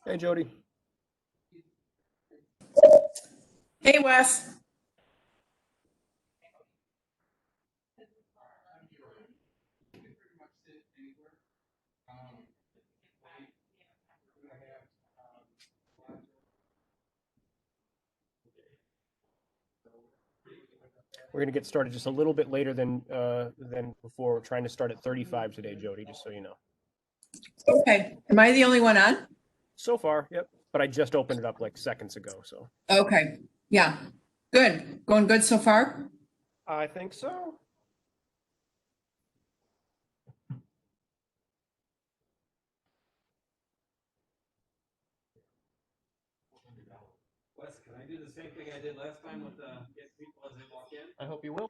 Hey, Jody. Hey, Wes. We're going to get started just a little bit later than before. We're trying to start at 35 today, Jody, just so you know. Okay. Am I the only one on? So far, yep. But I just opened it up like seconds ago, so Okay. Yeah. Good. Going good so far? I think so. Wes, can I do the same thing I did last time with get people as they walk in? I hope you will.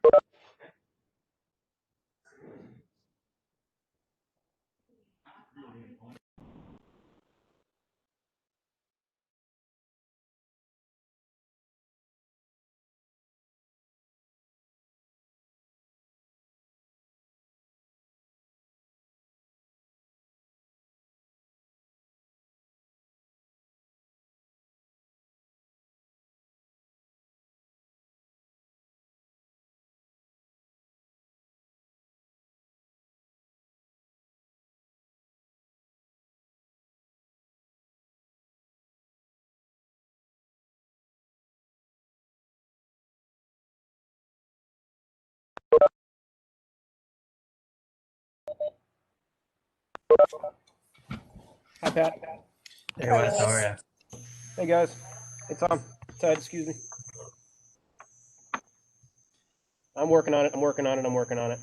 Hi, Pat. Hey Wes, how are you? Hey, guys. Hey, Tom. Ted, excuse me. I'm working on it. I'm working on it. I'm working on it.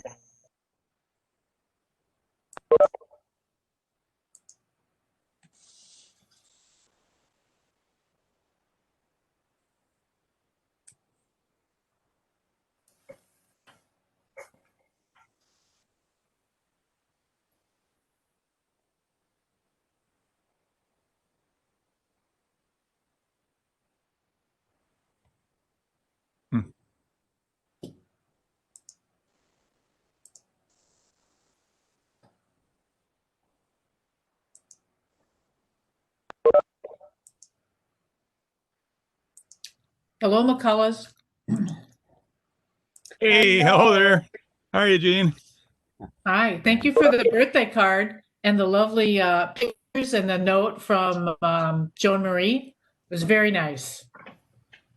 Hello, McCullough. Hey, hello there. How are you, Gene? Hi. Thank you for the birthday card and the lovely pictures and the note from Joan Marie. It was very nice.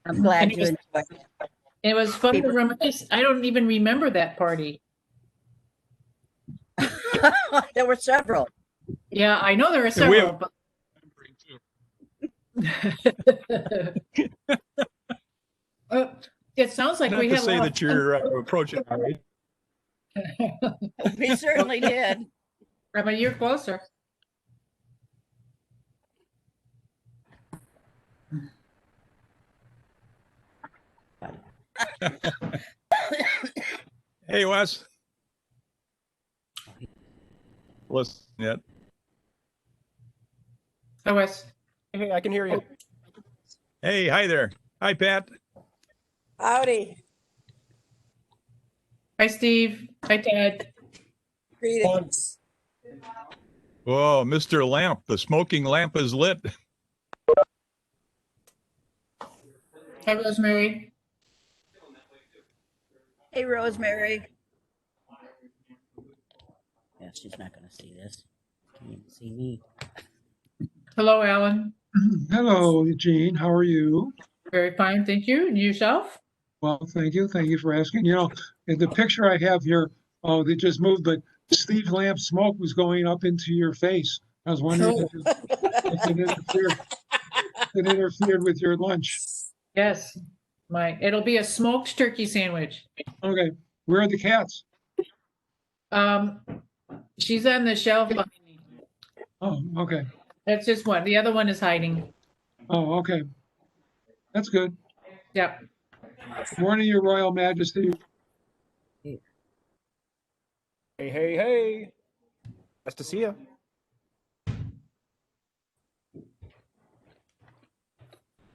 I'm glad And you enjoyed it. it was fun to reminisce. I don't even remember that party. There were several. Yeah, I know there are And we several, but it sounds like not we to had a say lot that you're approaching our age. We certainly did. I'm a year closer. Hey, Wes. Listen yet? Oh, Wes. Hey, I can hear you. Hey, hi there. Hi, Pat. Howdy. Hi, Steve. Hi, Ted. Greetings. Oh, Mr. Lamp, the smoking lamp is lit. Hi, Rosemary. Hey, Rosemary. Yeah, she's not going to see this. Can't even see me. Hello, Alan. Hello, Eugene. How are you? Very fine, thank you. And yourself? Well, thank you. Thank you for asking. You know, in the picture I have here, oh, they just moved, but Steve Lamp's smoke was going up into your face. I was wondering if it interfered with your lunch. Yes. It'll be a smoked turkey sandwich. Okay, where are the cats? Um, she's on the shelf behind me. Oh, okay. That's just one. The other one is hiding. Oh, okay. That's good. Yep. Morning, Your Royal Majesty. Hey, hey, hey. Nice to see you.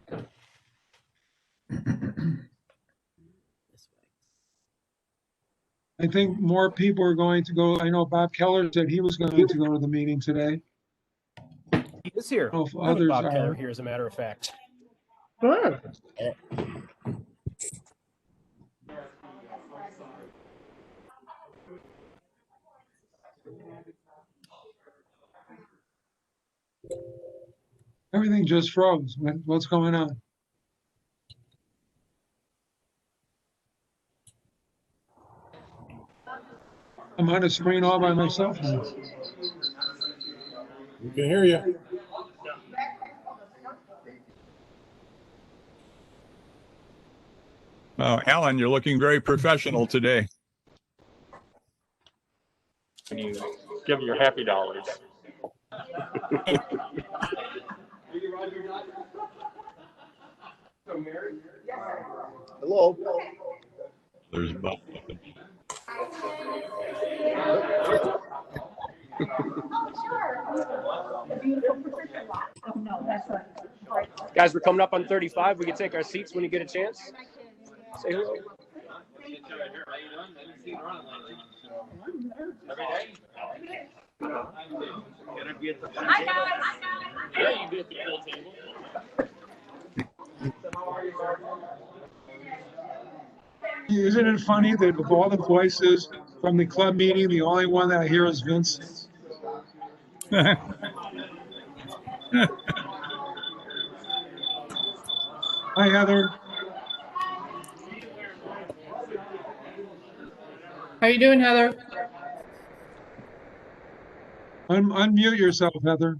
This way. I think more people are going to go. I know Bob Keller said he was going to go to the meeting today. He is here. know if Hi, others Bob are. Keller here, as a matter of fact. Good. Everything just froze. What's going on? I'm on a screen all by myself now. We can hear you. Alan, you're looking very professional today. When you give your happy dollars. Hello. There's Bob. Guys, we're coming up on 35. We can take our seats when you get a chance. Say hello. Isn't it funny that of all the voices from the club meeting, the only one that I hear is Vince? Hi, Heather. How you doing, Heather? Unmute yourself, Heather.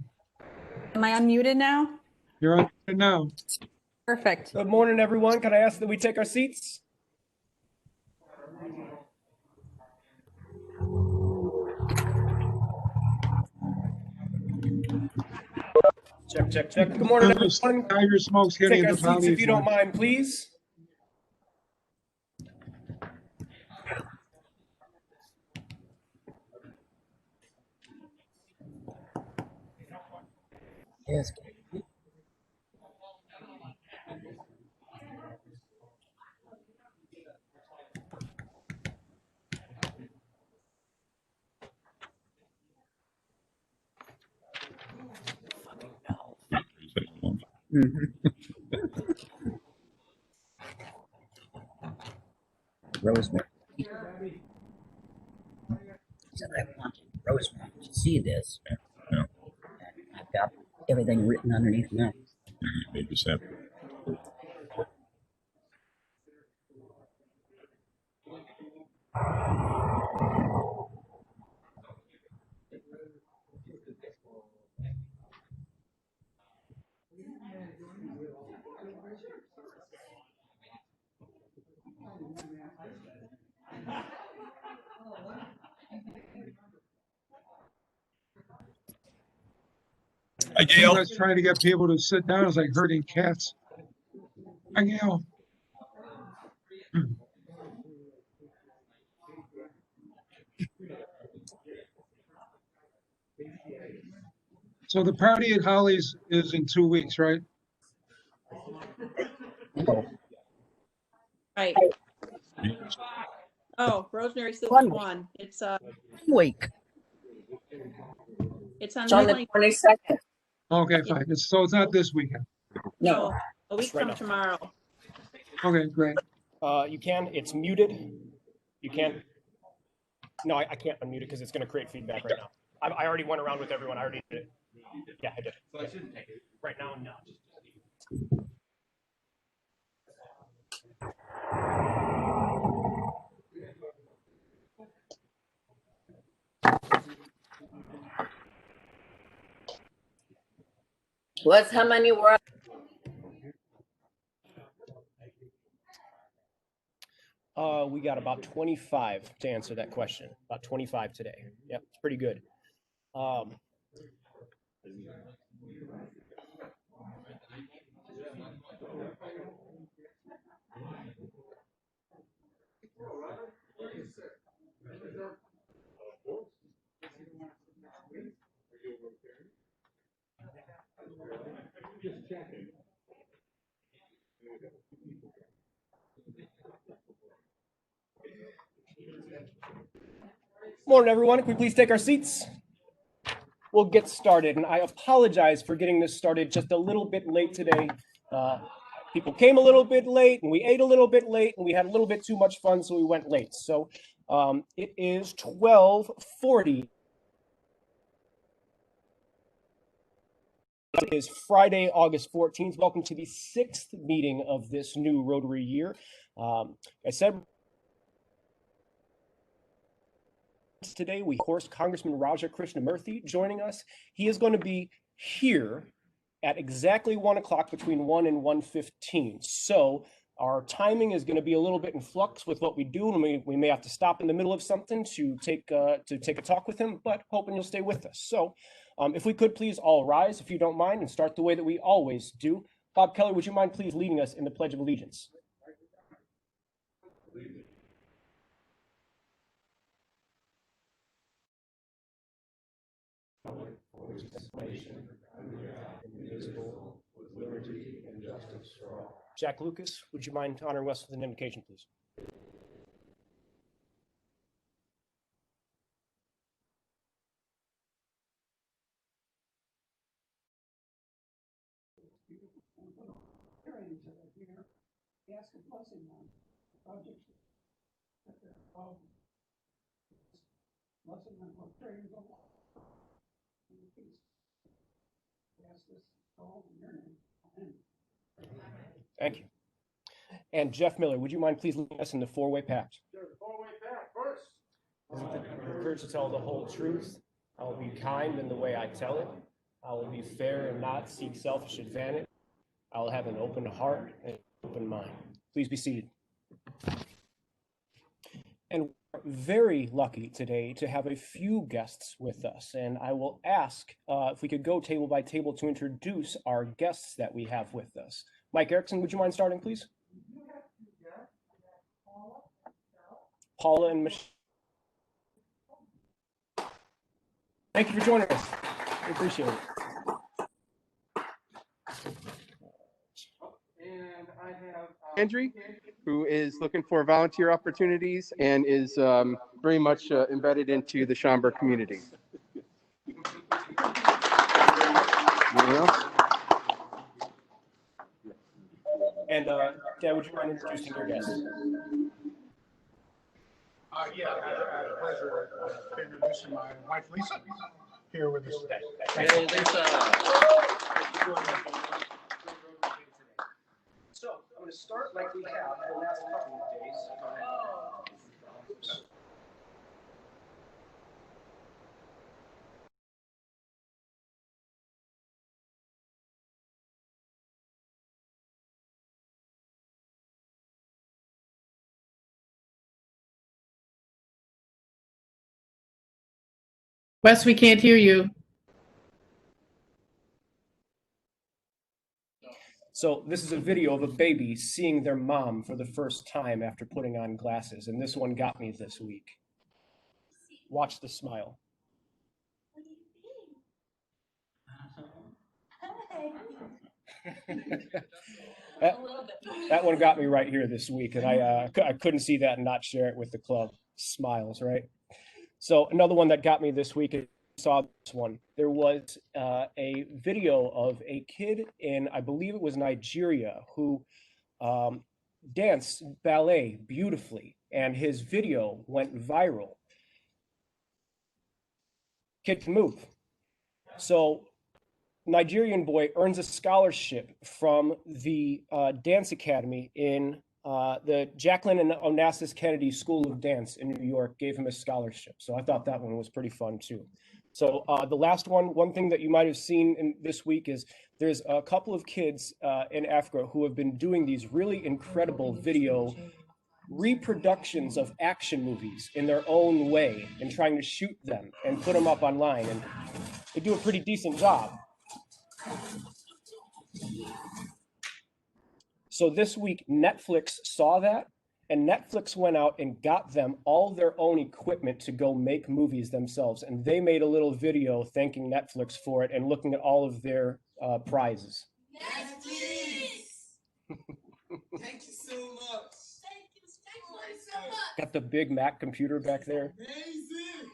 Am I unmuted now? You're on now. Perfect. Good morning, everyone. Can I ask that we take our seats? Check, check, check. Good morning, everyone. Tiger smoke's getting Take our into seats Bonnie's if you don't lunch. mind, please. Yes. Rosemary. Said I wanted Rosemary to see this. And I've got everything written underneath now. Maybe so. Hi, You Gail. guys trying to get people to sit down is like herding cats. Hi, Gail. So the party at Holly's is in 2 weeks, right? Oh, Right. Oh, Rosemary says One one. It's week. it's on It's on the the 22nd. 22nd. Okay, fine. So it's not this weekend. No, a week Right from now. tomorrow. Okay, great. You can. It's muted. You can't. No, I can't unmute it because it's going to create feedback right now. I already went around with everyone. I already did it. Yeah, I did. Yeah. Right now, no. What's how many were? We got about 25 to answer that question. About 25 today. Yep, it's pretty good. Morning, everyone. Can we please take our seats? we'll get started. And I apologize for getting this started just a little bit late today. People came a little bit late and we ate a little bit late and we had a little bit too much fun, so we went late. So it is 12:40. It is Friday, August 14th. Welcome to the 6th meeting of this new Rotary year. I said today we host Congressman Raja Krishnamurthy joining us. He is going to be here at exactly 1 o'clock, between 1 and 1:15. So our timing is going to be a little bit in flux with what we do, and we may have to stop in the middle of something to take a talk with him, but hoping you'll stay with us. So if we could please all rise, if you don't mind, and start the way that we always do. Bob Keller, would you mind please leading us in the Pledge of Allegiance? Jack Lucas, would you mind honoring us with an invocation, please? Thank you. And Jeff Miller, would you mind please leading us in the four-way pact? Sure, the four-way pact first. Is it the courage to tell the whole truth? I will be kind in the way I tell it. I will be fair and not seek selfish advantage. I will have an open heart and an open mind. Please be seated. And we're very lucky today to have a few guests with us. And I will ask if we could go table by table to introduce our guests that we have with us. Mike Erickson, would you mind starting, please? Paula and Michelle. Thank you for joining us. We appreciate it. And I have Andrew, who is looking for volunteer opportunities and is very much embedded into the Schaumburg community. And Dad, would you mind introducing your guests? Yeah, I have the pleasure of introducing my wife, Lisa, here with us today. Hey, Lisa. So I'm going to start like we have the last couple of days. Wes, we can't hear you. So this is a video of a baby seeing their mom for the first time after putting on glasses, and this one got me this week. Watch the smile. That one got me right here this week, and I couldn't see that and not share it with the club. Smiles, right? So another one that got me this week, I saw this one. There was a video of a kid in, I believe it was Nigeria, who danced ballet beautifully, and his video went viral. Kid can move. So Nigerian boy earns a scholarship from the dance academy in the Jacqueline and Onassis Kennedy School of Dance in New York gave him a scholarship. So I thought that one was pretty fun too. So the last one thing that you might have seen in this week is there's a couple of kids in Africa who have been doing these really incredible video reproductions of action movies in their own way and trying to shoot them and put them up online. And they do a pretty decent job. So this week, Netflix saw that, and Netflix went out and got them all their own equipment to go make movies themselves. And they made a little video thanking Netflix for it and looking at all of their prizes. Yes, please. Thank you so much. Thank you so much. Got the big Mac computer back there. Amazing.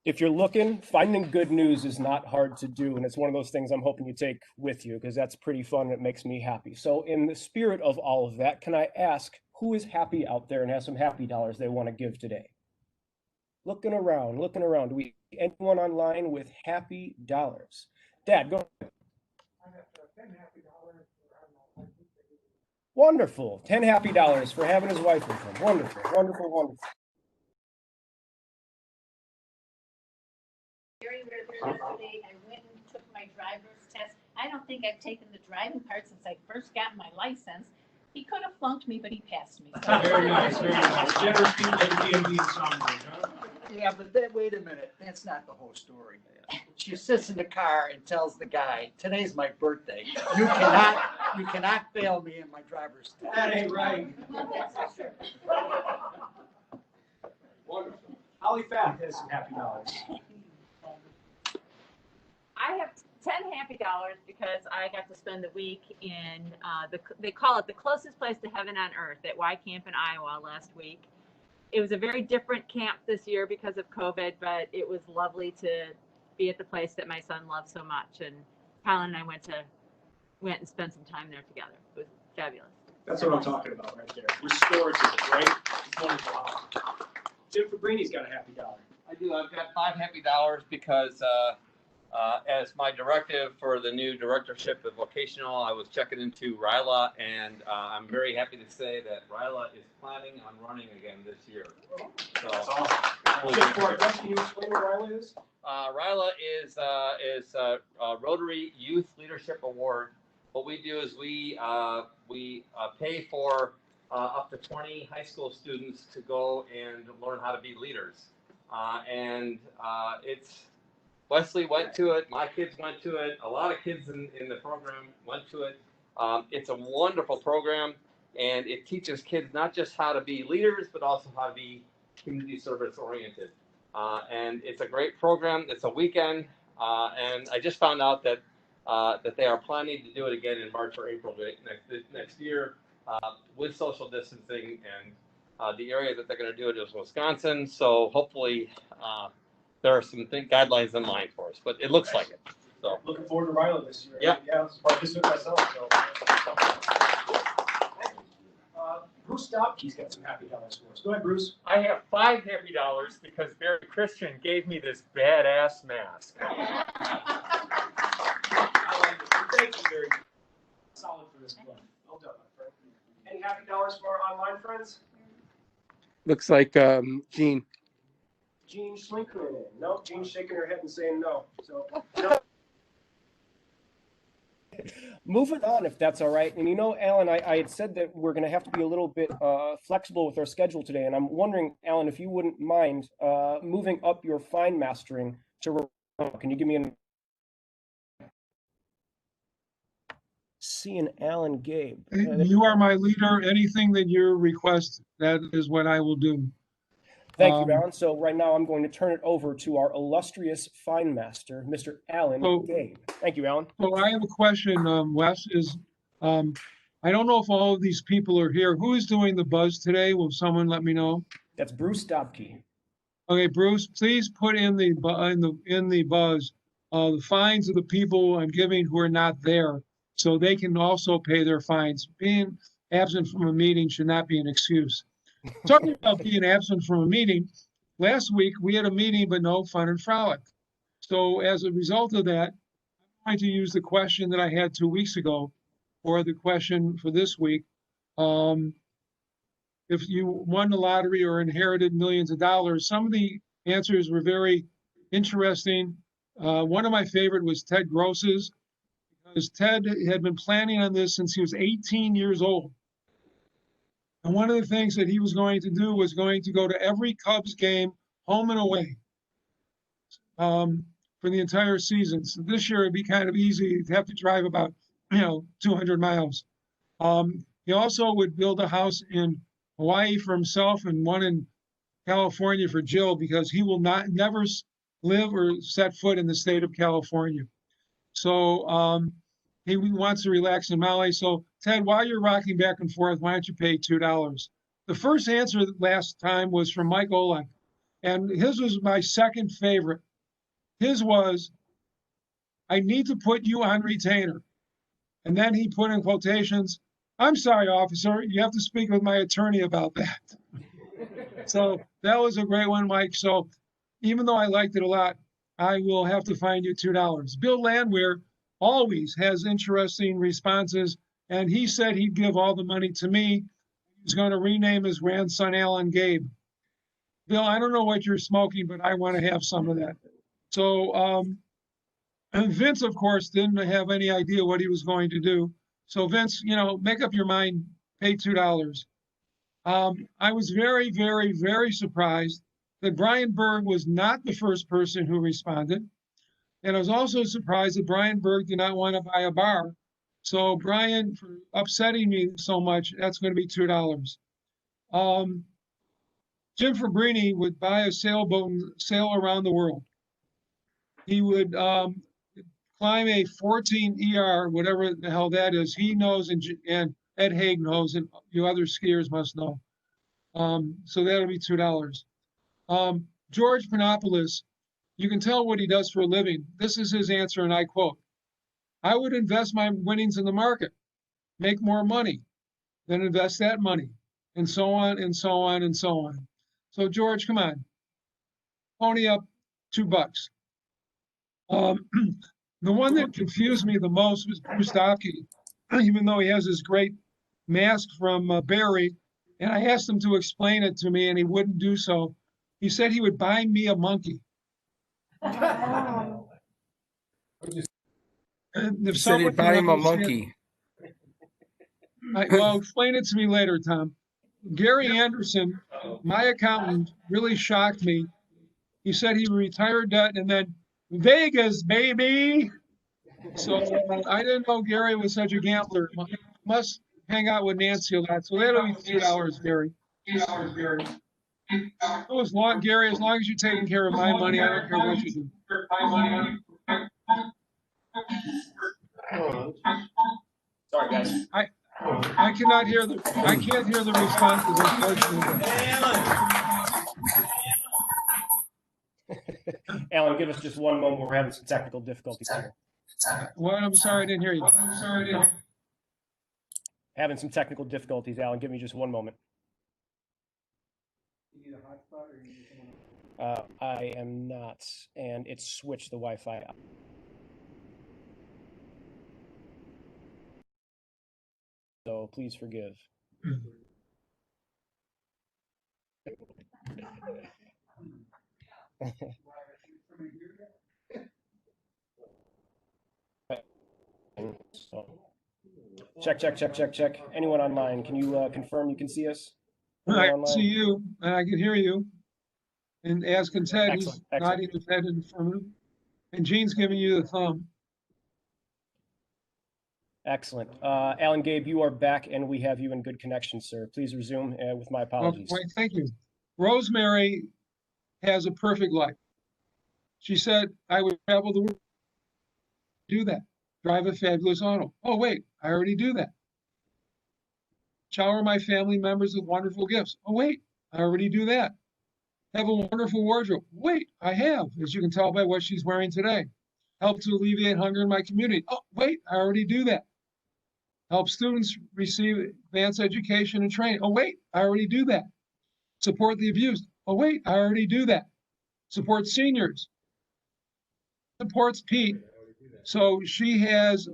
If you're looking, finding good news is not hard to do. And it's one of those things I'm hoping you take with you because that's pretty fun. It makes me happy. So in the spirit of all of that, can I ask who is happy out there and has some happy dollars they want to give today? Looking around. Do we anyone online with happy dollars? Dad, go ahead. Wonderful. 10 happy dollars for having his wife with him. Wonderful. Very rare yesterday. I went and took my driver's test. I don't think I've taken the driving part since I first got my license. He could have flunked me, but he passed me. So. Very nice. Generous people at DMV in Schaumburg, huh? Yeah, but then, wait a minute, that's not the whole story. She sits in the car and tells the guy, today's my birthday. You cannot fail me in my driver's test. That ain't right. Wonderful. Holly Fatt has some happy dollars. I have 10 happy dollars because I got to spend the week in they call it the closest place to heaven on earth at Y Camp in Iowa last week. It was a very different camp this year because of COVID, but it was lovely to be at the place that my son loves so much. And Colin and I went and spent some time there together. It was fabulous. That's what I'm talking about right there. Restorative, right? It's wonderful. Jim Fabrini's got a happy dollar. I do. I've got 5 happy dollars because as my directive for the new directorship of vocational, I was checking into RILA, and I'm very happy to say that RILA is planning on running again this year. So, That's awesome. Jim, for our guests, can you explain what RILA is? RILA is Rotary Youth Leadership Award. What we do is we pay for up to 20 high school students to go and learn how to be leaders, and it's. Wesley went to it. My kids went to it. A lot of kids in the program went to it. It's a wonderful program, and it teaches kids not just how to be leaders, but also how to be community service oriented. And it's a great program. It's a weekend, and I just found out that they are planning to do it again in March or April next year with social distancing. And the area that they're going to do it is Wisconsin. So hopefully. There are some guidelines in mind for us, but it looks like it. So looking forward to RILA this year. Yeah. Yeah, I was participant myself. So. Bruce Stopke's got some happy dollars for us. Go ahead, Bruce. I have 5 happy dollars because Barry Christian gave me this badass mask. Thank you, Barry. Solid for this one. Well done, my friend. Any happy dollars for our online friends? Looks like Jean. Jean Schlinker. No, Jean's shaking her head and saying no. So, no. Moving on, if that's all right. And you know, Alan, I had said that we're going to have to be a little bit flexible with our schedule today. And I'm wondering, Alan, if you wouldn't mind moving up your fine mastering to. Can you give me an. Seeing Alan Gabe. You are my leader. Anything that you request, that is what I will do. Thank you, Alan. So right now I'm going to turn it over to our illustrious fine master, Mr. Alan Gabe. Thank you, Alan. So I have a question, Wes, I don't know if all of these people are here. Who is doing the buzz today? Will someone let me know? That's Bruce Stopke. Okay, Bruce, please put in the buzz the fines of the people I'm giving who are not there, so they can also pay their fines. Being absent from a meeting should not be an excuse. Talking about being absent from a meeting, last week we had a meeting but no fun and frolic. So as a result of that, I'm going to use the question that I had 2 weeks ago, or the question for this week. If you won the lottery or inherited millions of dollars, some of the answers were very interesting. One of my favorite was Ted Gross's, because Ted had been planning on this since he was 18 years old. And one of the things that he was going to do was going to go to every Cubs game, home and away, for the entire season. So this year it'd be kind of easy to have to drive about, 200 miles. He also would build a house in Hawaii for himself and one in California for Jill, because he will never live or set foot in the state of California. So he wants to relax in Maui. So Ted, while you're rocking back and forth, why don't you pay $2? The first answer last time was from Mike Olek. And his was my second favorite. His was, I need to put you on retainer. And then he put in quotations, I'm sorry, officer, you have to speak with my attorney about that. So that was a great one, Mike. So even though I liked it a lot, I will have to fine you $2. Bill Landwehr always has interesting responses, and he said he'd give all the money to me. He's going to rename his grandson Alan Gabe. Bill, I don't know what you're smoking, but I want to have some of that. So, and Vince, of course, didn't have any idea what he was going to do. So Vince, you know, make up your mind, pay $2. I was very, very, very surprised that Brian Berg was not the first person who responded. And I was also surprised that Brian Berg did not want to buy a bar. So Brian, for upsetting me so much, that's going to be $2. Jim Fabrini would buy a sailboat and sail around the world. He would climb a 14 ER, whatever the hell that is. He knows, and Ed Haig knows, and you other skiers must know. So that'll be $2. George Panopoulos, you can tell what he does for a living. This is his answer, and I quote, I would invest my winnings in the market, make more money, then invest that money, and so on, and so on, and so on. So George, come on, pony up $2. The one that confused me the most was Bruce Dopke, even though he has this great mask from Barry, and I asked him to explain it to me, and he wouldn't do so. He said he would buy me a monkey. And if Said he'd someone buy him a can understand- monkey. Well, explain it to me later, Tom. Gary Anderson, my accountant, really shocked me. He said he retired debt and then Vegas, baby. So I didn't know Gary was such a gambler. Must hang out with Nancy a lot. So that'll be $3, Gary. Oh, as long, Gary, as long as you're taking care of my money, I don't care what you do. Sorry, guys. I cannot hear I can't hear the responses, unfortunately. Alan, give us just one moment. We're having some technical difficulties here. What? I'm sorry, I didn't hear you. Having some technical difficulties, Alan. Give me just one moment. I am not, and it's switched the Wi-Fi out. So please forgive. So, check. Anyone online? Can you confirm you can see us? I can see you, and I can hear you. And as can Ted, he's Excellent. nodding his head in affirmative. And Gene's giving you the thumb. Excellent. Alan Gabe, you are back and we have you in good connection, sir. Please resume with my apologies. Well, thank you. Rosemary has a perfect life. She said, I would travel the world. Do that. Drive a fabulous auto. Oh, wait, I already do that. Shower my family members with wonderful gifts. Oh, wait, I already do that. Have a wonderful wardrobe. Wait, I have, as you can tell by what she's wearing today. Help to alleviate hunger in my community. Oh, wait, I already do that. Help students receive advanced education and training. Oh, wait, I already do that. Support the abused. Oh, wait, I already do that. Support seniors. Supports Pete. So she has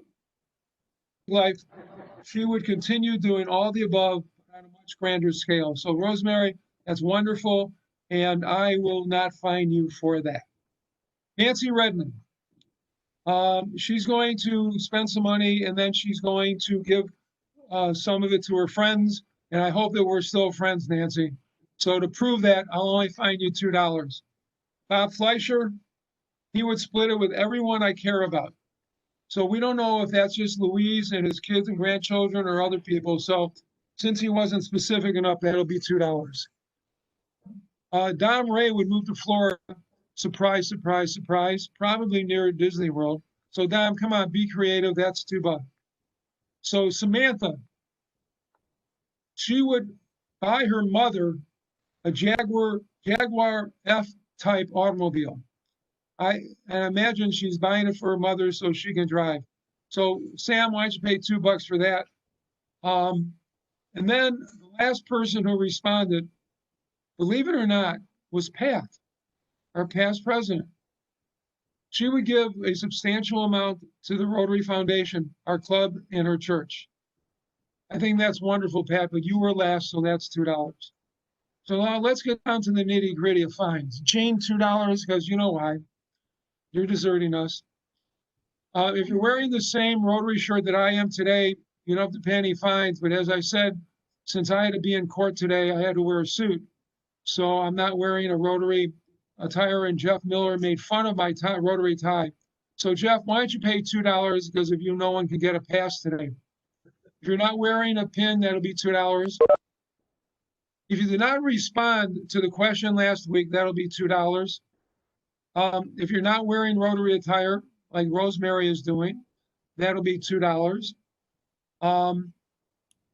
life. She would continue doing all the above on a much grander scale. So Rosemary, that's wonderful. And I will not fine you for that. Nancy Redmond. She's going to spend some money and then she's going to give some of it to her friends. And I hope that we're still friends, Nancy. So to prove that, I'll only fine you $2. Bob Fleischer, he would split it with everyone I care about. So we don't know if that's just Louise and his kids and grandchildren or other people. So since he wasn't specific enough, that'll be $2. Dom Ray would move to Florida. Surprise, surprise, surprise. Probably near Disney World. So Dom, come on, be creative. That's $2. So Samantha, she would buy her mother a Jaguar Jaguar F-type automobile. I imagine she's buying it for her mother so she can drive. So Sam, why don't you pay $2 for that? And then the last person who responded, believe it or not, was Pat, our past president. She would give a substantial amount to the Rotary Foundation, our club, and her church. I think that's wonderful, Pat, but you were last, so that's $2. So now let's get down to the nitty-gritty of fines. Gene, $2, because you know why. You're deserting us. If you're wearing the same Rotary shirt that I am today, you don't have to pay any fines. But as I said, since I had to be in court today, I had to wear a suit. So I'm not wearing a Rotary attire, and Jeff Miller made fun of my Rotary tie. So Jeff, why don't you pay $2? Because if you, no one can get a pass today. If you're not wearing a pin, that'll be $2. If you did not respond to the question last week, that'll be $2. If you're not wearing Rotary attire, like Rosemary is doing, that'll be $2.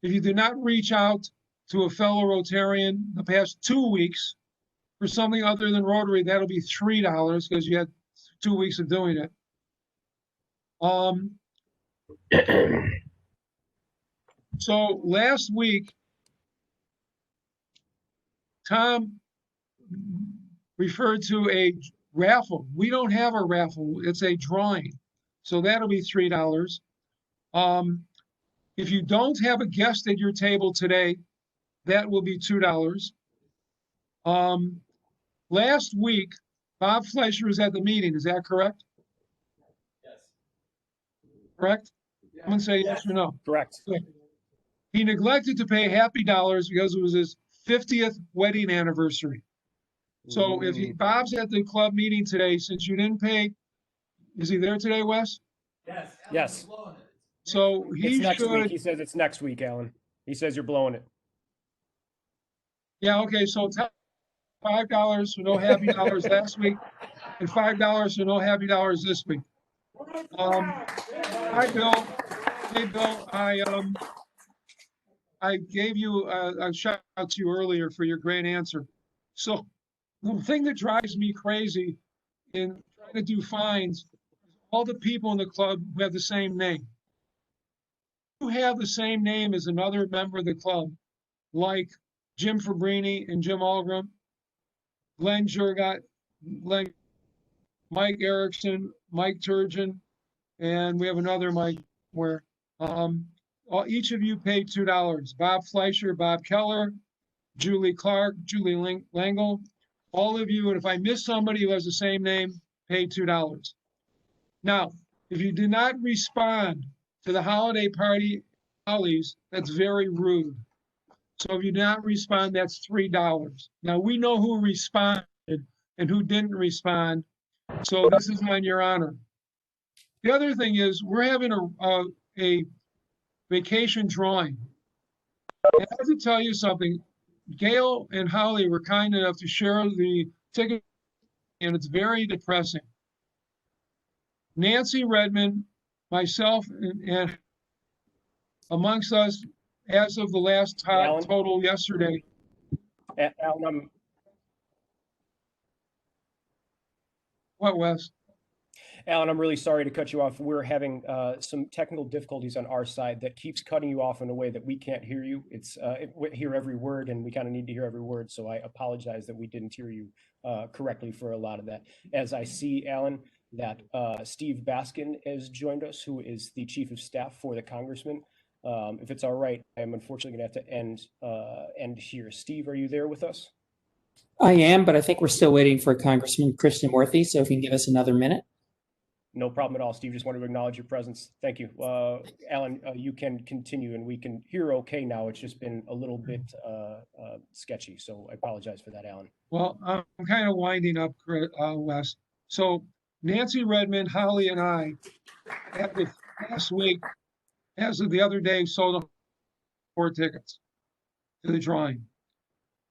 If you do not reach out to a fellow Rotarian the past 2 weeks for something other than Rotary, that'll be $3 because you had 2 weeks of doing it. So last week, Tom referred to a raffle. We don't have a raffle. It's a drawing. So that'll be $3. If you don't have a guest at your table today, that will be $2. Last week, Bob Fleischer was at the meeting. Is that correct? Yes. Correct? I'm going to say yes or no. Correct. Good. He neglected to pay Happy Dollars because it was his 50th wedding anniversary. So if Bob's at the club meeting today, since you didn't pay, is he there today, Wes? Yes. Yes. So It's he next week. should, He says it's next week, Alan. He says you're blowing it. yeah, okay, so $5 for no Happy Dollars last week and $5 for no Happy Dollars this week. Hi, Bill. Hey, Bill, I gave you a shout out to you earlier for your great answer. So the thing that drives me crazy in trying to do fines, all the people in the club who have the same name. Who have the same name as another member of the club, like Jim Fabrini and Jim Algram, Glenn Jurgot, Mike Erickson, Mike Turgeon, and we have another Mike where each of you paid $2. Bob Fleischer, Bob Keller, Julie Clark, Julie Langle, all of you, and if I miss somebody who has the same name, pay $2. Now, if you do not respond to the holiday party hollies, that's very rude. So if you do not respond, that's $3. Now, we know who responded and who didn't respond, so this is on your honor. The other thing is, we're having a vacation drawing. I have to tell you something. Gail and Holly were kind enough to share the ticket, and it's very depressing. Nancy Redmond, myself, and amongst us, as of the last total yesterday. Alan, What, Wes? Alan, I'm really sorry to cut you off. We're having some technical difficulties on our side that keeps cutting you off in a way that we can't hear you. We hear every word, and we kind of need to hear every word. So I apologize that we didn't hear you correctly for a lot of that. As I see, Alan, that Steve Baskin has joined us, who is the chief of staff for the congressman. If it's all right, I'm unfortunately going to have to end here. Steve, are you there with us? I am, but I think we're still waiting for Congressman Christian Murthy. So if you can give us another minute. No problem at all, Steve. Just wanted to acknowledge your presence. Thank you. Alan, you can continue, and we can hear okay now. It's just been a little bit sketchy, so I apologize for that, Alan. Well, I'm kind of winding up, Wes. So Nancy Redmond, Holly, and I, last week, as of the other day, sold 4 tickets to the drawing.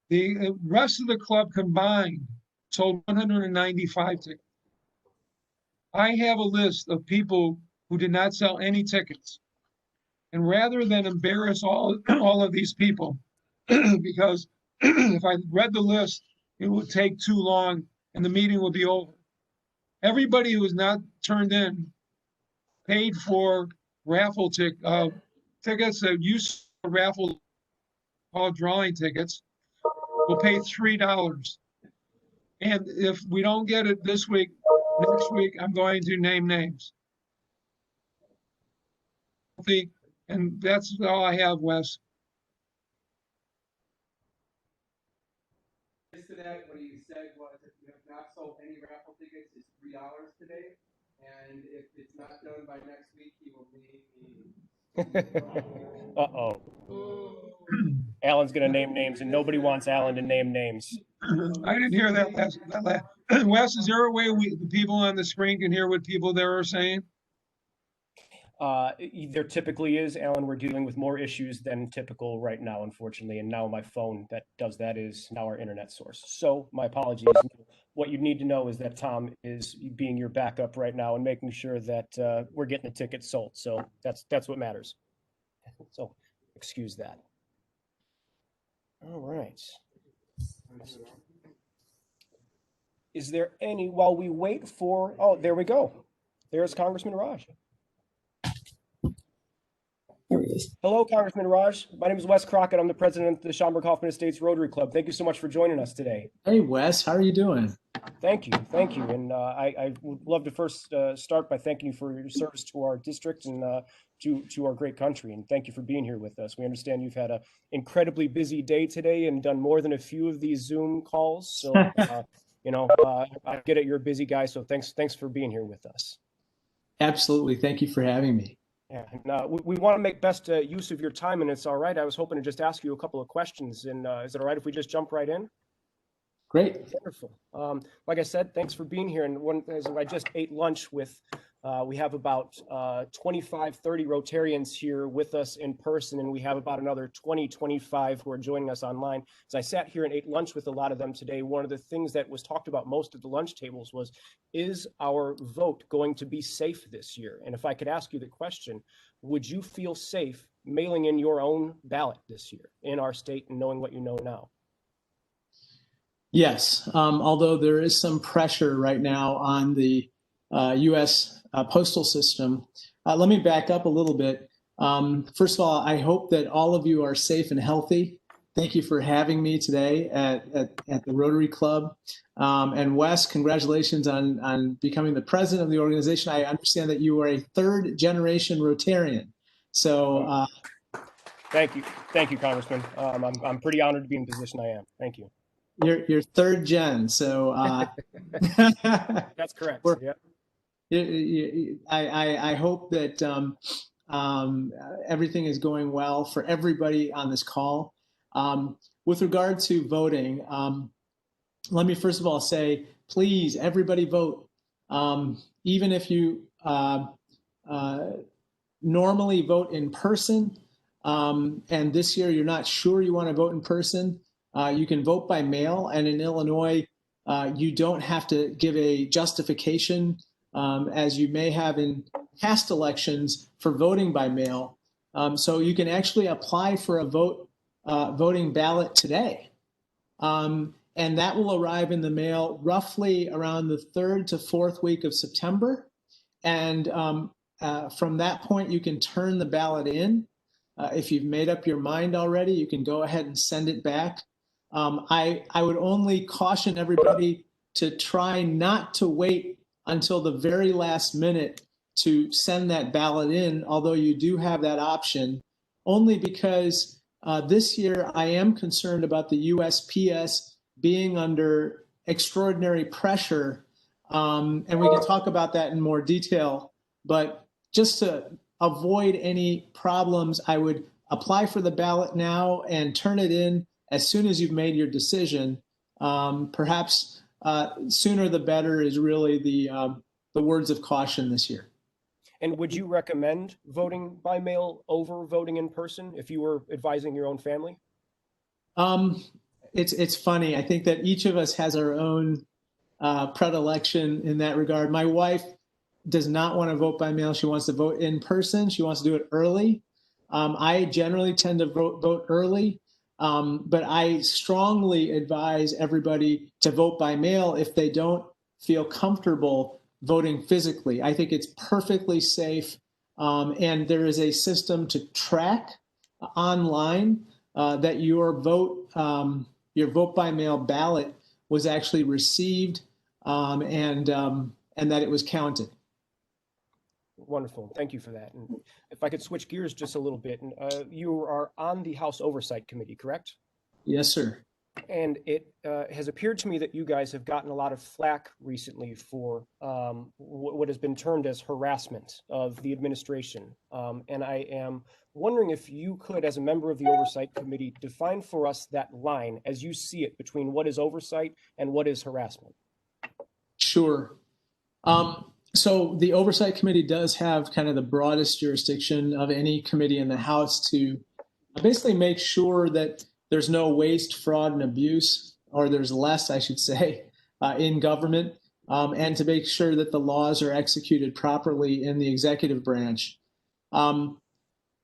The rest of the club combined sold 195 tickets. I have a list of people who did not sell any tickets. And rather than embarrass all of these people, because if I read the list, it will take too long and the meeting will be over. Everybody who has not turned in paid for raffle tickets that use raffle called drawing tickets will pay $3. And if we don't get it this week, next week, I'm going to name names. And that's all I have, Wes. To that, what he said was if you have not sold any raffle tickets, it's $3 today. And if it's not done by next week, he will be. Uh-oh. Alan's going to name names, and nobody wants Alan to name names. I didn't hear that last. Wes, is there a way the people on the screen can hear what people there are saying? There typically is, Alan. We're dealing with more issues than typical right now, unfortunately. And now my phone that does that is now our internet source. So my apologies. What you need to know is that Tom is being your backup right now and making sure that we're getting the tickets sold. So that's what matters. So excuse that. All right. Is there any, while we wait for, oh, there we go. There's Congressman Raj. There he is. Hello, Congressman Raj. My name is Wes Crockett. I'm the president of the Schaumburg-Hoffman Estates Rotary Club. Thank you so much for joining us today. Hey, Wes, how are you doing? Thank you. Thank you. And I would love to first start by thanking you for your service to our district and to our great country. And thank you for being here with us. We understand you've had an incredibly busy day today and done more than a few of these Zoom calls. So, I get it. You're a busy guy. So thanks for being here with us. Absolutely. Thank you for having me. Yeah, and we want to make best use of your time, and it's all right. I was hoping to just ask you a couple of questions, and is it all right if we just jump right in? Great. Wonderful. Like I said, thanks for being here. And as I just ate lunch with, we have about 25, 30 Rotarians here with us in person, and we have about another 20, 25 who are joining us online. As I sat here and ate lunch with a lot of them today, one of the things that was talked about most at the lunch tables was, is our vote going to be safe this year? And if I could ask you the question, would you feel safe mailing in your own ballot this year in our state and knowing what you know now? Yes, although there is some pressure right now on the U.S. Postal system. Let me back up a little bit. First of all, I hope that all of you are safe and healthy. Thank you for having me today at the Rotary Club. And Wes, congratulations on becoming the president of the organization. I understand that you are a third-generation Rotarian. So Thank you, Congressman. I'm pretty honored to be in the position I am. Thank you. You're third gen, so that's correct. Yeah. I hope that everything is going well for everybody on this call. With regard to voting, let me first of all say, please, everybody vote. Even if you normally vote in person, and this year you're not sure you want to vote in person, you can vote by mail. And in Illinois, you don't have to give a justification as you may have in past elections for voting by mail. So you can actually apply for a voting ballot today. And that will arrive in the mail roughly around the 3rd to 4th week of September. And from that point, you can turn the ballot in. If you've made up your mind already, you can go ahead and send it back. I would only caution everybody to try not to wait until the very last minute to send that ballot in, although you do have that option, only because this year I am concerned about the USPS being under extraordinary pressure. And we can talk about that in more detail, but just to avoid any problems, I would apply for the ballot now and turn it in as soon as you've made your decision. Perhaps sooner the better is really the words of caution this year. And would you recommend voting by mail over voting in person if you were advising your own family? It's funny. I think that each of us has our own predilection in that regard. My wife does not want to vote by mail. She wants to vote in person. She wants to do it early. I generally tend to vote early. But I strongly advise everybody to vote by mail if they don't feel comfortable voting physically. I think it's perfectly safe. And there is a system to track online that your vote by mail ballot was actually received and that it was counted. Wonderful. Thank you for that. And if I could switch gears just a little bit, and you are on the House Oversight Committee, correct? Yes, sir. And it has appeared to me that you guys have gotten a lot of flack recently for what has been termed as harassment of the administration. And I am wondering if you could, as a member of the Oversight Committee, define for us that line as you see it between what is oversight and what is harassment. Sure. So the Oversight Committee does have kind of the broadest jurisdiction of any committee in the House to basically make sure that there's no waste, fraud, and abuse, or there's less, I should say, in government, and to make sure that the laws are executed properly in the executive branch. Now,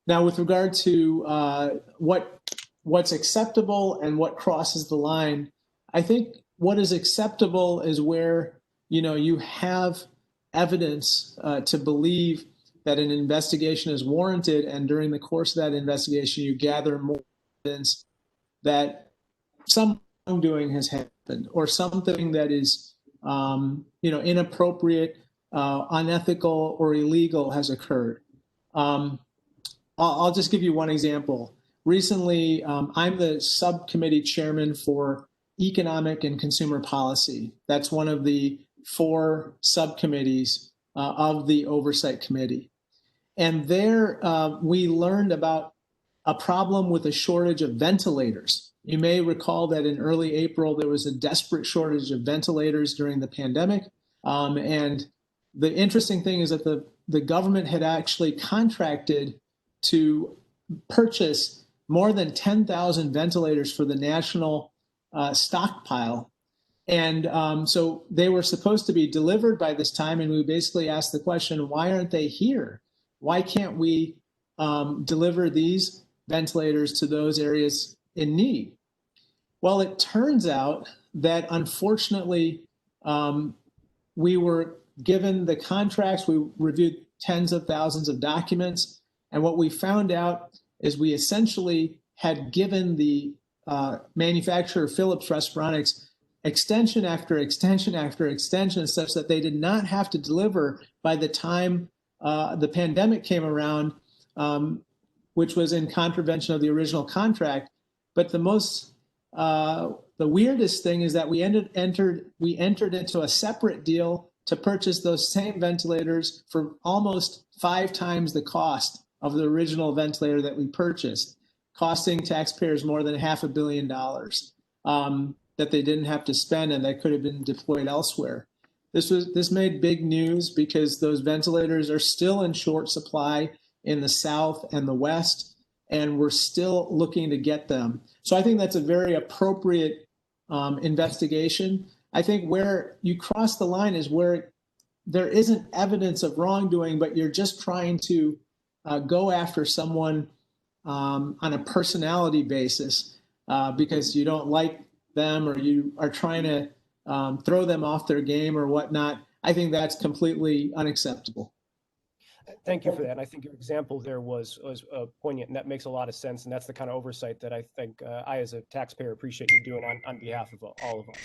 with regard to what's acceptable and what crosses the line, I think what is acceptable is where you have evidence to believe that an investigation is warranted, and during the course of that investigation, you gather more evidence that some wrongdoing has happened or something that is, inappropriate, unethical, or illegal has occurred. I'll just give you one example. Recently, I'm the subcommittee chairman for economic and consumer policy. That's one of the 4 subcommittees of the Oversight Committee. And there we learned about a problem with a shortage of ventilators. You may recall that in early April, there was a desperate shortage of ventilators during the pandemic. And the interesting thing is that the government had actually contracted to purchase more than 10,000 ventilators for the national stockpile. And so they were supposed to be delivered by this time. And we basically asked the question, why aren't they here? Why can't we deliver these ventilators to those areas in need? Well, it turns out that unfortunately, we were given the contracts, we reviewed tens of thousands of documents, and what we found out is we essentially had given the manufacturer Philips Respironics extension after extension after extension such that they did not have to deliver by the time the pandemic came around, which was in contravention of the original contract. But the weirdest thing is that we entered into a separate deal to purchase those same ventilators for almost 5 times the cost of the original ventilator that we purchased, costing taxpayers more than $500 million that they didn't have to spend and that could have been deployed elsewhere. This made big news because those ventilators are still in short supply in the South and the West, and we're still looking to get them. So I think that's a very appropriate investigation. I think where you cross the line is where there isn't evidence of wrongdoing, but you're just trying to go after someone on a personality basis because you don't like them or you are trying to throw them off their game or whatnot. I think that's completely unacceptable. Thank you for that. And I think your example there was poignant, and that makes a lot of sense. And that's the kind of oversight that I think I, as a taxpayer, appreciate you doing on behalf of all of us.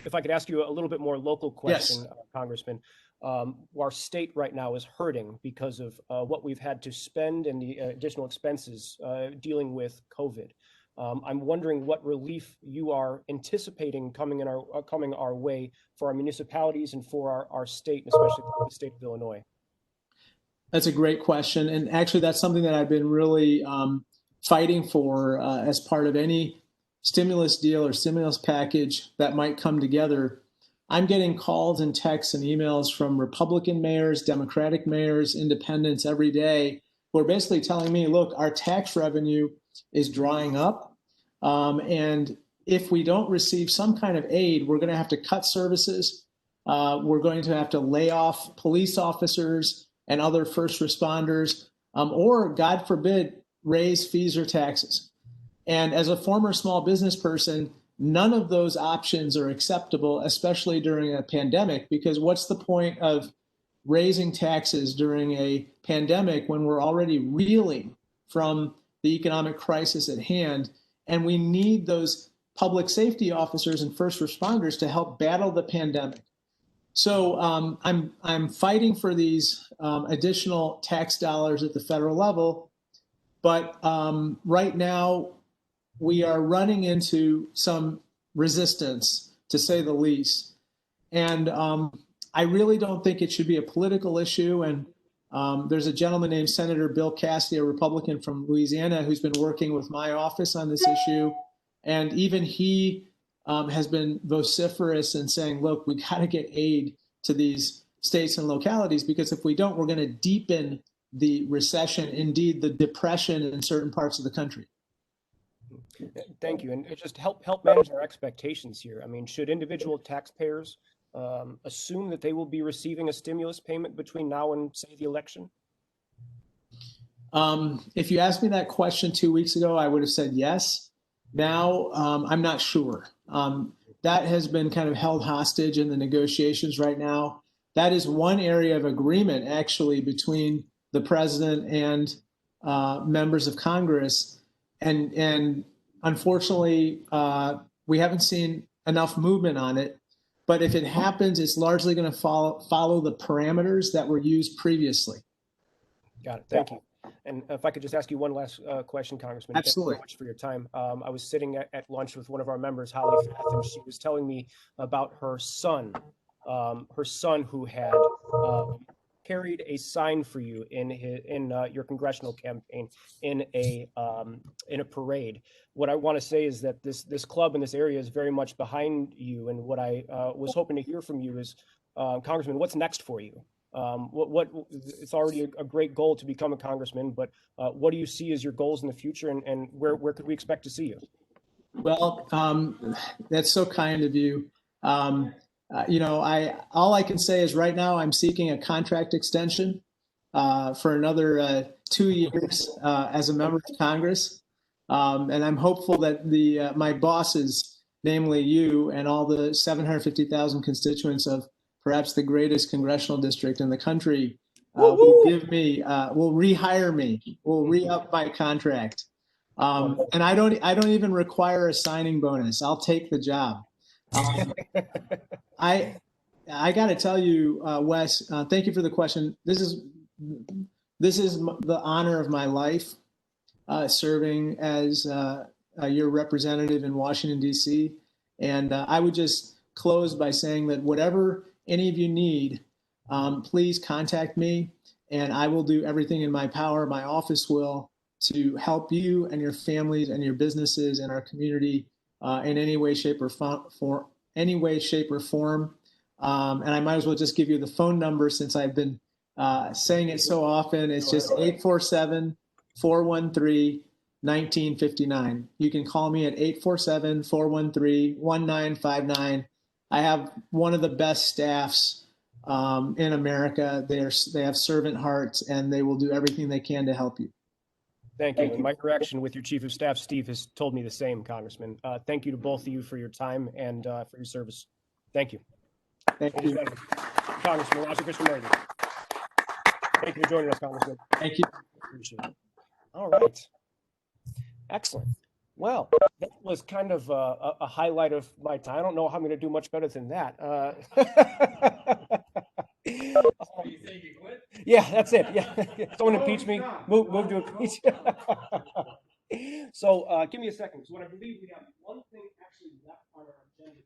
If I could ask you a little bit more local question, yes. Congressman. Our state right now is hurting because of what we've had to spend and the additional expenses dealing with COVID. I'm wondering what relief you are anticipating coming our way for our municipalities and for our state, and especially the state of Illinois. That's a great question. And actually, that's something that I've been really fighting for as part of any stimulus deal or stimulus package that might come together. I'm getting calls and texts and emails from Republican mayors, Democratic mayors, independents every day who are basically telling me, look, our tax revenue is drying up. And if we don't receive some kind of aid, we're going to have to cut services. We're going to have to lay off police officers and other first responders, or God forbid, raise fees or taxes. And as a former small business person, none of those options are acceptable, especially during a pandemic, because what's the point of raising taxes during a pandemic when we're already reeling from the economic crisis at hand? And we need those public safety officers and first responders to help battle the pandemic. So I'm fighting for these additional tax dollars at the federal level, but right now we are running into some resistance, to say the least. And I really don't think it should be a political issue. And there's a gentleman named Senator Bill Cassidy, a Republican from Louisiana, who's been working with my office on this issue. And even he has been vociferous in saying, look, we got to get aid to these states and localities, because if we don't, we're going to deepen the recession, indeed the depression in certain parts of the country. Thank you. And it just help manage our expectations here. I mean, should individual taxpayers assume that they will be receiving a stimulus payment between now and, say, the election? If you asked me that question 2 weeks ago, I would have said yes. Now, I'm not sure. That has been kind of held hostage in the negotiations right now. That is one area of agreement, actually, between the president and members of Congress. And unfortunately, we haven't seen enough movement on it. But if it happens, it's largely going to follow the parameters that were used previously. Got it. Thank you. And if I could just ask you one last question, Congressman. Absolutely. Thank you so much for your time. I was sitting at lunch with one of our members, Holly Fath, and she was telling me about her son who had carried a sign for you in your congressional campaign in a parade. What I want to say is that this club in this area is very much behind you. And what I was hoping to hear from you is, Congressman, what's next for you? It's already a great goal to become a congressman, but what do you see as your goals in the future, and where could we expect to see you? Well, that's so kind of you. All I can say is right now I'm seeking a contract extension for another 2 years as a member of Congress, and I'm hopeful that my bosses, namely you and all the 750,000 constituents of perhaps the greatest congressional district in the country, will rehire me, will re-up my contract. And I don't even require a signing bonus. I'll take the job. I got to tell you, Wes, thank you for the question. This is the honor of my life, serving as your representative in Washington, D.C. And I would just close by saying that whatever any of you need, please contact me, and I will do everything in my power, my office will, to help you and your families and your businesses and our community in any way, shape, or form. And I might as well just give you the phone number since I've been saying it so often. It's just 847-413-1959. You can call me at 847-413-1959. I have one of the best staffs in America. They have servant hearts, and they will do everything they can to help you. Thank you. And my interaction with your Chief of Staff, Steve, has told me the same, Congressman. Thank you to both of you for your time and for your service. Thank you. Thank you. Congressman Roger Christian-Murphy. Thank you for joining us, Congressman. Thank you. Appreciate it. All right. Excellent. Well, that was kind of a highlight of my time. I don't know how I'm going to do much better than that. You think you quit? Yeah, that's it. Yeah, someone impeach me. Move to impeach. So give me a second. So what I believe we have one thing actually left on our agenda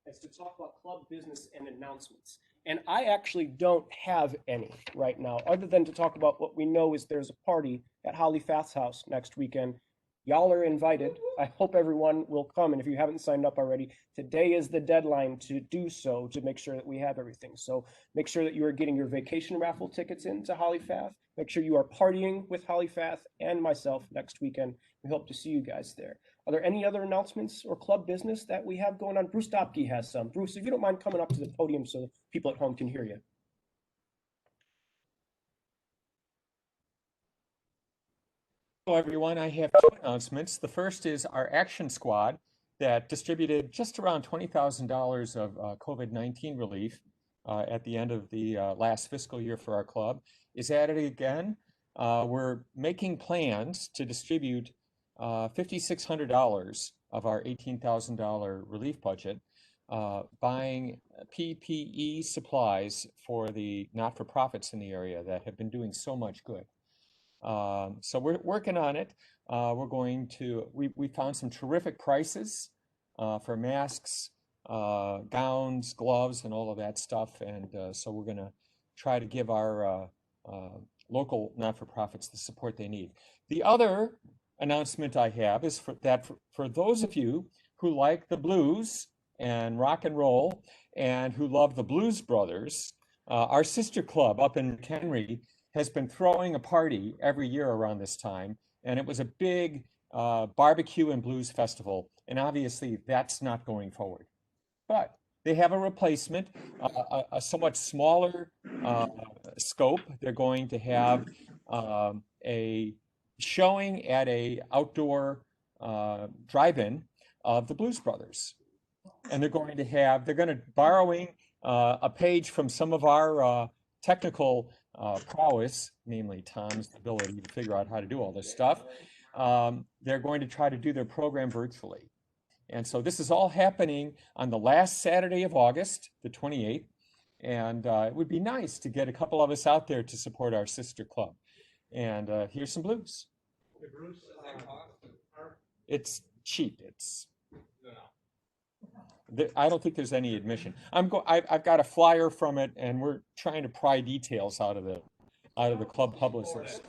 is to talk about club business and announcements. And I actually don't have any right now, other than to talk about what we know is there's a party at Holly Fath's house next weekend. Y'all are invited. I hope everyone will come. And if you haven't signed up already, today is the deadline to do so, to make sure that we have everything. So make sure that you are getting your vacation raffle tickets into Holly Fath. Make sure you are partying with Holly Fath and myself next weekend. We hope to see you guys there. Are there any other announcements or club business that we have going on? Bruce Dopke has some. Bruce, if you don't mind coming up to the podium so people at home can hear you. Hello, everyone. I have two announcements. The first is our action squad that distributed just around $20,000 of COVID-19 relief at the end of the last fiscal year for our club is at it again. We're making plans to distribute $5,600 of our $18,000 relief budget, buying PPE supplies for the not-for-profits in the area that have been doing so much good. So we're working on it. We found some terrific prices for masks, gowns, gloves, and all of that stuff. And so we're going to try to give our local not-for-profits the support they need. The other announcement I have is for those of you who like the blues and rock and roll and who love the Blues Brothers, our sister club up in McHenry has been throwing a party every year around this time, and it was a big barbecue and blues festival, and obviously that's not going forward. But they have a replacement, a somewhat smaller scope. They're going to have a showing at a outdoor drive-in of the Blues Brothers, and they're going to borrowing a page from some of our technical prowess, namely Tom's ability to figure out how to do all this stuff. They're going to try to do their program virtually. And so this is all happening on the last Saturday of August, the 28th. And it would be nice to get a couple of us out there to support our sister club. And here's some blues. It's cheap. I don't think there's any admission. I've got a flyer from it, and we're trying to pry details out of the club publicist.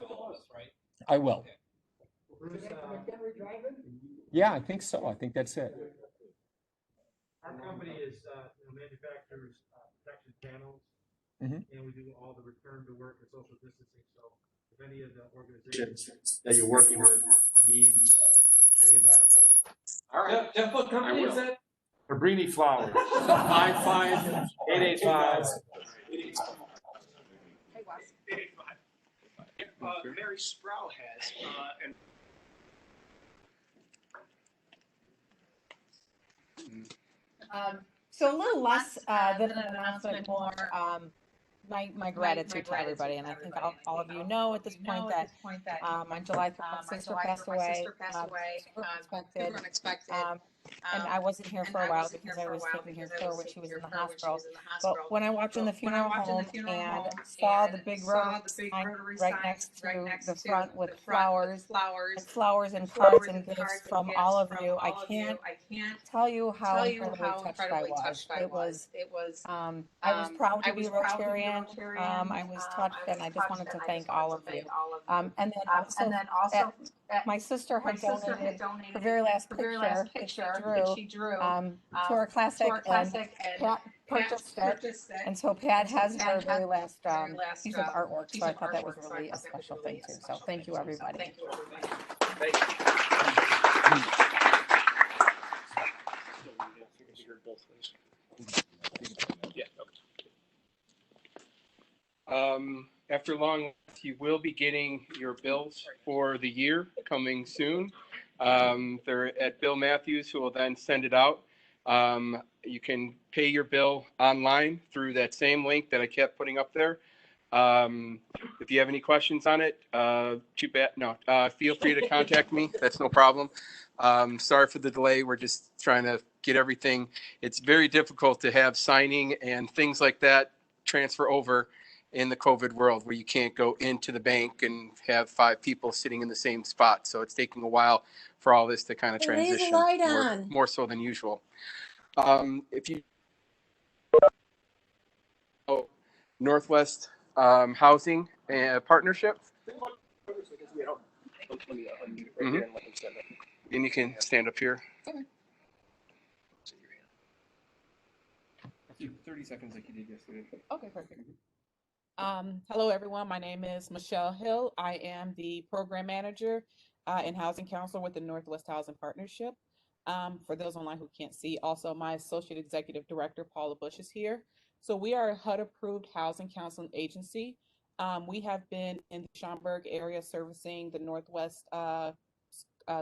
I will. Yeah, I think so. I think that's it. Our company manufactures protection panels, Mhm. and we do all the return to work and social distancing. So if any of the organizations that you're working with need any of that, all right. Jeff, what company is that? Fabrini Flowers. 55885. Hey, Wes. Mary Sproul has, and So a little less than an announcement, more my gratitude to everybody, and I think all of you know at this point that on July 3rd, my sister passed away. Super unexpected. And I wasn't here for a while because I was taking care of her when she was in the hospital. But when I walked in the funeral home and saw the big rotary sign right next to the front with flowers and cards and gifts from all of you, I can't tell you how incredibly touched I was. I was proud to be a Rotarian. I was touched, and I just wanted to thank all of you. And then also, my sister had donated her very last picture that she drew to our classic, and Pat purchased it. And so Pat has her very last piece of artwork. So I thought that was really a special thing too. So thank you, everybody. After long, you will be getting your bills for the year coming soon. They're at Bill Matthews, who will then send it out. You can pay your bill online through that same link that I kept putting up there. If you have any questions on it, feel free to contact me. That's no problem. Sorry for the delay. We're just trying to get everything. It's very difficult to have signing and things like that transfer over in the COVID world, where you can't go into the bank and have 5 people sitting in the same spot. So it's taking a while for all this to kind of transition, more so than usual. If you Northwest Housing Partnership, and you can stand up here. 30 seconds like you did yesterday. Okay, perfect. Hello, everyone. My name is Michelle Hill. I am the program manager in Housing Council with the Northwest Housing Partnership. For those online who can't see, also my Associate Executive Director, Paula Bush, is here. So we are a HUD-approved housing counseling agency. We have been in the Schaumburg area servicing the Northwest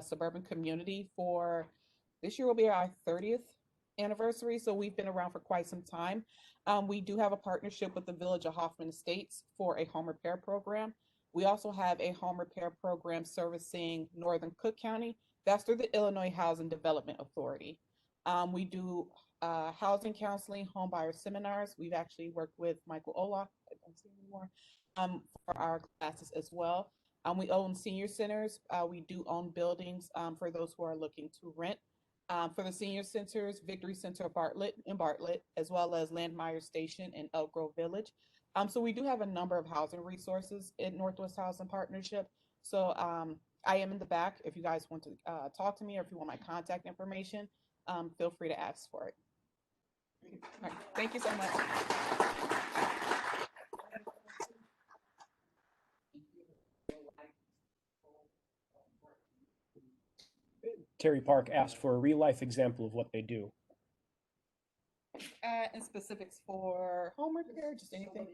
suburban community for this year will be our 30th anniversary. So we've been around for quite some time. We do have a partnership with the Village of Hoffman Estates for a home repair program. We also have a home repair program servicing Northern Cook County. That's through the Illinois Housing Development Authority. We do housing counseling, home buyer seminars. We've actually worked with Michael Olaf, I don't see him anymore, for our classes as well. We own senior centers. We do own buildings for those who are looking to rent. For the senior centers, Victory Center Bartlett in Bartlett, as well as Landmeyer Station in Elk Grove Village. So we do have a number of housing resources in Northwest Housing Partnership. So I am in the back. If you guys want to talk to me or if you want my contact information, feel free to ask for it. All right. Thank you so much. Terry Park asked for a real life example of what they do. And specifics for home repair, just anything.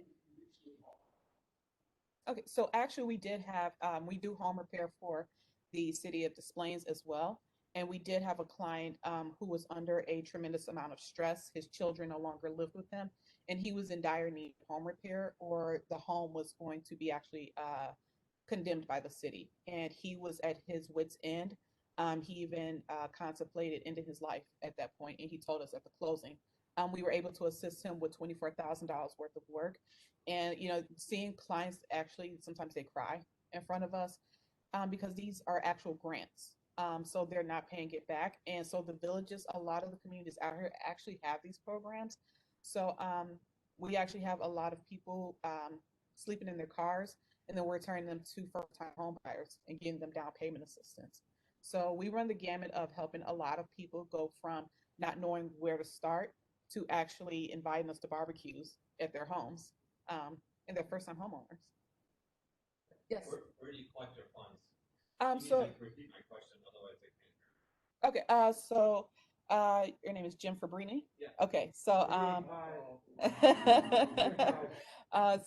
Okay, so actually we did have, we do home repair for the city of Des Plaines as well. And we did have a client who was under a tremendous amount of stress. His children no longer lived with him, and he was in dire need of home repair, or the home was going to be actually condemned by the city. And he was at his wit's end. He even contemplated ending his life at that point, and he told us at the closing. We were able to assist him with $24,000 worth of work. And, you know, seeing clients actually, sometimes they cry in front of us because these are actual grants. So they're not paying it back. And so the villages, a lot of the communities out here actually have these programs. So we actually have a lot of people sleeping in their cars, and then we're turning them to first-time home buyers and giving them down payment assistance. So we run the gamut of helping a lot of people go from not knowing where to start to actually inviting us to barbecues at their homes and their first-time homeowners. Yes. Where do you collect your funds? So Repeat my question, otherwise I can't hear. okay, so your name is Jim Fabrini? Yeah. Okay, so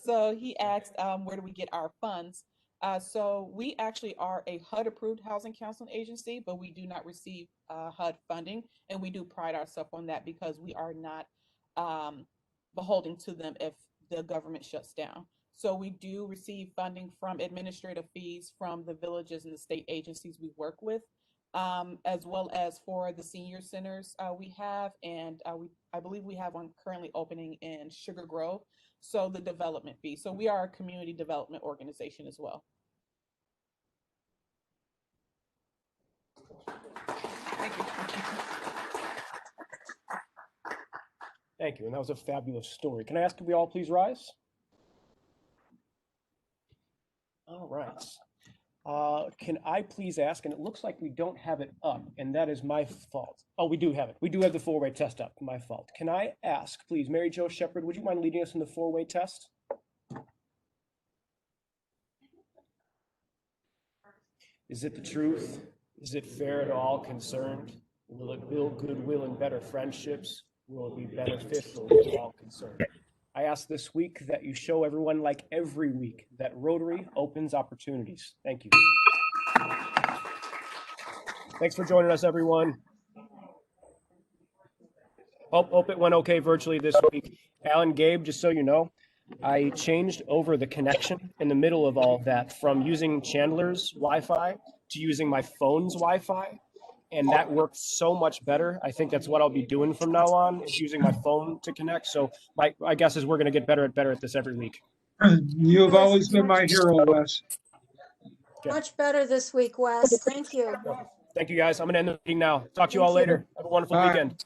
so he asked where do we get our funds? So we actually are a HUD-approved housing counseling agency, but we do not receive HUD funding, and we do pride ourselves on that because we are not beholden to them if the government shuts down. So we do receive funding from administrative fees from the villages and the state agencies we work with, as well as for the senior centers we have, and I believe we have one currently opening in Sugar Grove. So the development fee. So we are a community development organization as well. Thank you. Thank you, and that was a fabulous story. Can I ask if we all please rise? All right. Can I please ask, and it looks like we don't have it up, and that is my fault. Oh, we do have it. We do have the four-way test up. My fault. Can I ask, please, Mary Jo Shepard, would you mind leading us in the four-way test? Is it the truth? Is it fair to all concerned? Will it build goodwill and better friendships? Will it be beneficial to all concerned? I ask this week that you show everyone, like every week, that Rotary opens opportunities. Thank you. Thanks for joining us, everyone. Hope it went okay virtually this week. Alan, Gabe, just so you know, I changed over the connection in the middle of all of that from using Chandler's Wi-Fi to using my phone's Wi-Fi. And that worked so much better. I think that's what I'll be doing from now on, is using my phone to connect. So my guess is we're going to get better at this every week. You have always been my hero, Wes. Okay. Much better this week, Wes. Thank you. Thank you, guys. I'm going to end the meeting now. Talk to you all later. Have a wonderful weekend.